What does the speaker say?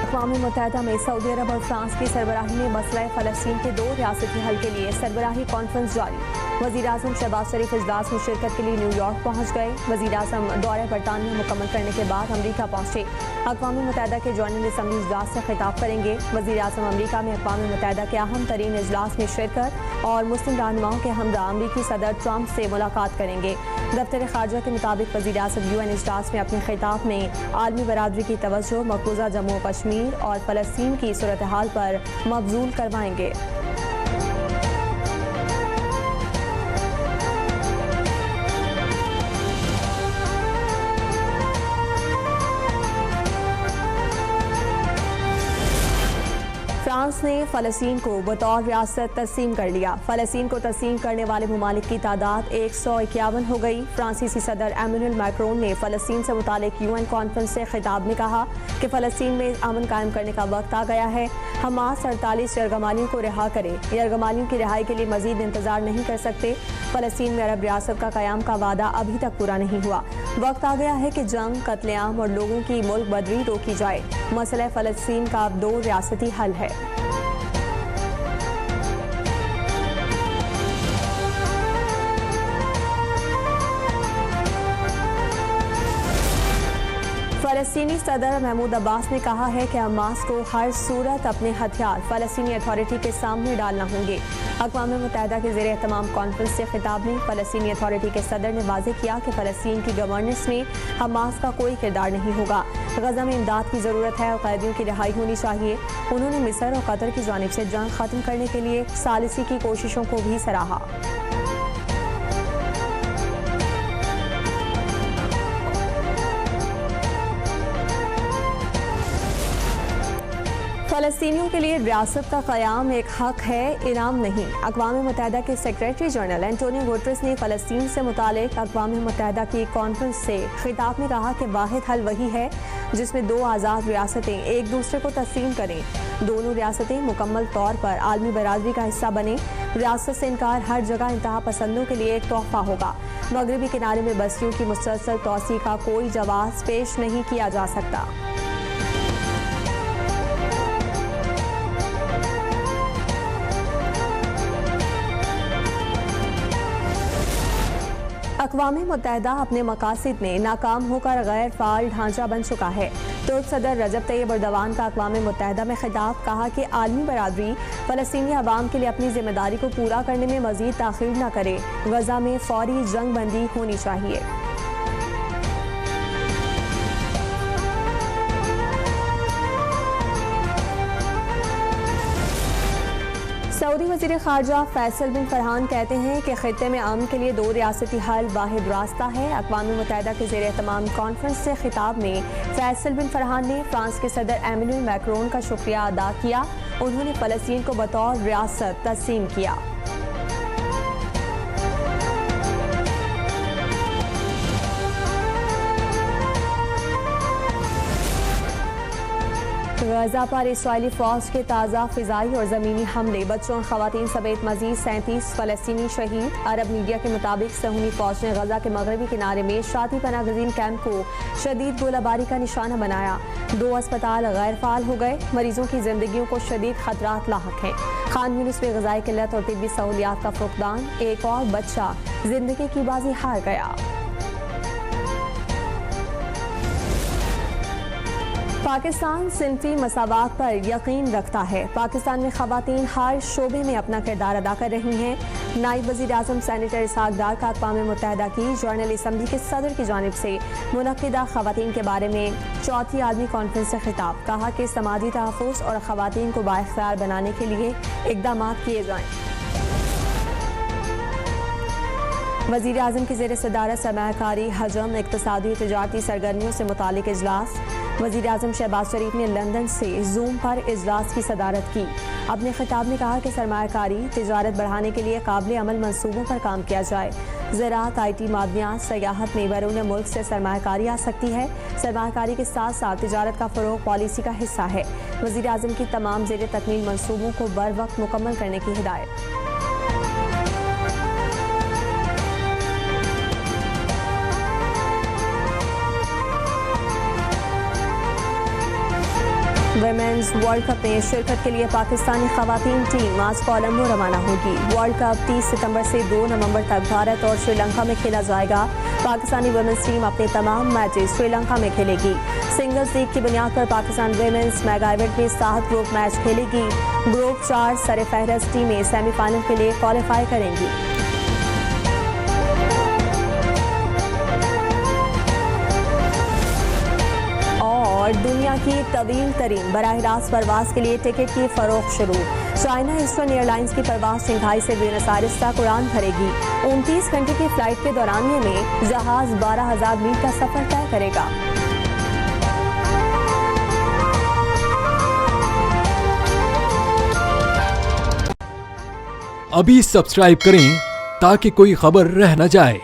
अक़वाम मुत्तहिदा में सऊदी अरब और फ्रांस की सरबराही में मसला फ़लस्तीन के 2 रियासती हल के लिए सरबराही कॉन्फ्रेंस जारी। वज़ीर-ए-आज़म शहबाज शरीफ इजलास में शिरकत के लिए न्यूयॉर्क पहुँच गए। वज़ीर-ए-आज़म दौरे बरतानिया मुकम्मल करने के बाद अमरीका पहुँचे। अक़वाम मुत्तहिदा के जनरल असम्बली इजलास से खिताब करेंगे। वज़ीर-ए-आज़म अमरीका में अक़वाम मुत्तहिदा के अहम तरीन इजलास में शिरकत और मुस्लिम रहनुमाओं के हमरा अमरीकी सदर ट्रंप से मुलाकात करेंगे। दफ्तर ख़ारजा के मुताबिक वज़ीर-ए-आज़म UN इजलास में अपने खिताब में आलमी बरादरी की तवज्जो मक़बूज़ा जम्मू कश्मीर और फ़लस्तीन की सूरत हाल पर मबज़ूल करवाएंगे। फ्रांस ने फ़लस्तीन को बतौर रियासत तस्लीम कर लिया। फ़लस्तीन को तस्लीम करने वाले ममालिक की तादाद 151 हो गई। फ्रांसीसी सदर एमेनुअल मैक्रोन ने फ़लस्तीन से मुतालिक UN कॉन्फ्रेंस से खिताब में कहा कि फ़लस्तीन में अमन कायम करने का वक्त आ गया है। हमास 48 यरगमालियों को रिहा करे। यरगमालियों की रिहाई के लिए मजीद इंतजार नहीं कर सकते। फ़लस्तीन में अरब रियासत का क़याम का वादा अभी तक पूरा नहीं हुआ। वक्त आ गया है कि जंग, कत्लेआम और लोगों की मुल्क बदरी रोकी जाए। मसला फ़लस्तीन का अब 2 रियासती हल है। फ़लस्तीनी सदर महमूद अब्बास ने कहा है कि हमास को हर सूरत अपने हथियार फ़लस्तीनी अथॉरिटी के सामने डालना होंगे। अक़वाम मुत्तहिदा के ज़ेरे एहतमाम कॉन्फ्रेंस से खिताब में फ़लस्तीनी अथॉरिटी के सदर ने वाज़ेह किया कि फ़लस्तीन की गवर्नेंस में हमास का कोई किरदार नहीं होगा। गज़ा में इमदाद की ज़रूरत है और कैदियों की रिहाई होनी चाहिए। उन्होंने मिस्र और कतर की जानिब से जंग ख़त्म करने के लिए सालिसी की कोशिशों को भी सराहा। फ़लस्तीनियों के लिए रियासत का क़याम एक हक है, इनाम नहीं। अक़वाम मुत्तहिदा के सेक्रेटरी जनरल एंटोनियो गुटेरेस ने फ़लस्तीन से मुतालिक अक़वाम मुत्तहिदा की कॉन्फ्रेंस से खिताब में कहा कि वाहिद हल वही है जिसमें 2 आज़ाद रियासतें एक दूसरे को तस्लीम करें। दोनों रियासतें मुकम्मल तौर पर आलमी बरादरी का हिस्सा बने। रियासत से इनकार हर जगह इंतहा पसंदों के लिए एक तोहफा होगा। मगरबी किनारे में बस्तियों की मुसलसल तोसी का कोई जवाब पेश नहीं किया जा सकता। अक़वाम मुत्तहिदा अपने मकासद में नाकाम होकर गैर फ़ाल ढांचा बन चुका है। तुर्क सदर रजब तैयब एर्दोगान का अक़वाम मुत्तहिदा में खिताब, कहा कि आलमी बरादरी फ़लस्तीनी अवाम के लिए अपनी जिम्मेदारी को पूरा करने में मज़ीद ताख़ीर न करे। गज़ा में फ़ौरी जंग बंदी होनी चाहिए। सऊदी वज़ीर ख़ारजा फैसल बिन फरहान कहते हैं कि ख़ित्ते में अमन के लिए 2 रियासती हल वाहिद रास्ता है। अक़वाम मुत्तहिदा के ज़ेरे एहतमाम कॉन्फ्रेंस से खिताब में फैसल बिन फरहान ने फ्रांस के सदर एमेनुअल मैक्रोन का शुक्रिया अदा किया। उन्होंने फ़लस्तीन को बतौर रियासत तस्लीम किया। गज़ा पर इस्राएली फ़ौज के ताज़ा फ़िज़ाई और ज़मीनी हमले, बच्चों और ख़वातीन समेत मज़ीद 37 फ़लस्तीनी शहीद। अरब मीडिया के मुताबिक सहूनी फ़ौज ने गज़ा के मगरबी किनारे में शाती पनागज़ीन कैंप को शदीद गोलाबारी का निशाना बनाया। 2 अस्पताल गैर फ़ाल हो गए। मरीजों की ज़िंदगियों को शदीद ख़तरात लाहक हैं। खान यूनिस में ग़िज़ाई किल्लत और तिब्बी सहूलियात का फुक़दान। एक और बच्चा ज़िंदगी की बाजी हार गया। पाकिस्तान सिनफी मसावात पर यकीन रखता है। पाकिस्तान में ख़वातीन हर शोबे में अपना किरदार अदा कर रही हैं। नायब वज़ीर-ए-आज़म सेनेटर इसहाक़ डार का अक़वाम मुत्तहिदा की जनरल असम्बली के सदर की जानिब से मुनक़्क़िदा ख़वातीन के बारे में 4थी आलमी कॉन्फ्रेंस से खिताब, कहा कि समाजी तहफ़्फ़ुज़ और ख़वातीन को बाइख्तियार बनाने के लिए इक़दाम किए जाएँ। वज़ीर-ए-आज़म की ज़ेर सदारत सरमायाकारी, हजम, इक़्तिसादी तिजारती सरगर्मियों से मुतालिक इजलास। वज़ीर-ए-आज़म शहबाज शरीफ ने लंदन से ज़ूम पर इजलास की सदारत की। अपने खिताब में कहा कि सरमायाकारी तिजारत बढ़ाने के लिए काबिल अमल मंसूबों पर काम किया जाए। ज़राअत, IT, मादनियात, सयाहत में बैरून मुल्क से सरमायाकारी आ सकती है। सरमायाकारी के साथ साथ तिजारत का फ़रोग़ पॉलिसी का हिस्सा है। वज़ीर-ए-आज़म की तमाम ज़ेर तकमील मंसूबों को बर वक्त मुकम्मल करने की हिदायत। वुमेन्स वर्ल्ड कप में शिरकत के लिए पाकिस्तानी खवातीन टीम आज कोलंबो रवाना होगी। वर्ल्ड कप 30 सितंबर से 2 नवंबर तक भारत और श्रीलंका में खेला जाएगा। पाकिस्तानी वुमेन्स टीम अपने तमाम मैचेस श्रीलंका में खेलेगी। सिंगल्स लीग की बुनियाद पर पाकिस्तान वुमेन्स मेगा इवेंट में 7 ग्रुप मैच खेलेगी। ग्रुप 4 सरफहरस्त टीमें सेमीफाइनल के लिए क्वालिफाई करेंगी। और दुनिया की तवील तरीन बराह रास्त परवाज के लिए टिकट की फरोख्त शुरू। चाइना ईस्टर्न एयरलाइंस की परवाज शंघाई से ब्यूनस आयर्स तक उड़ान भरेगी। 29 घंटे की फ्लाइट के दौरान में जहाज 12,000 मील का सफर तय करेगा। अभी सब्सक्राइब करें ताकि कोई खबर रह न जाए।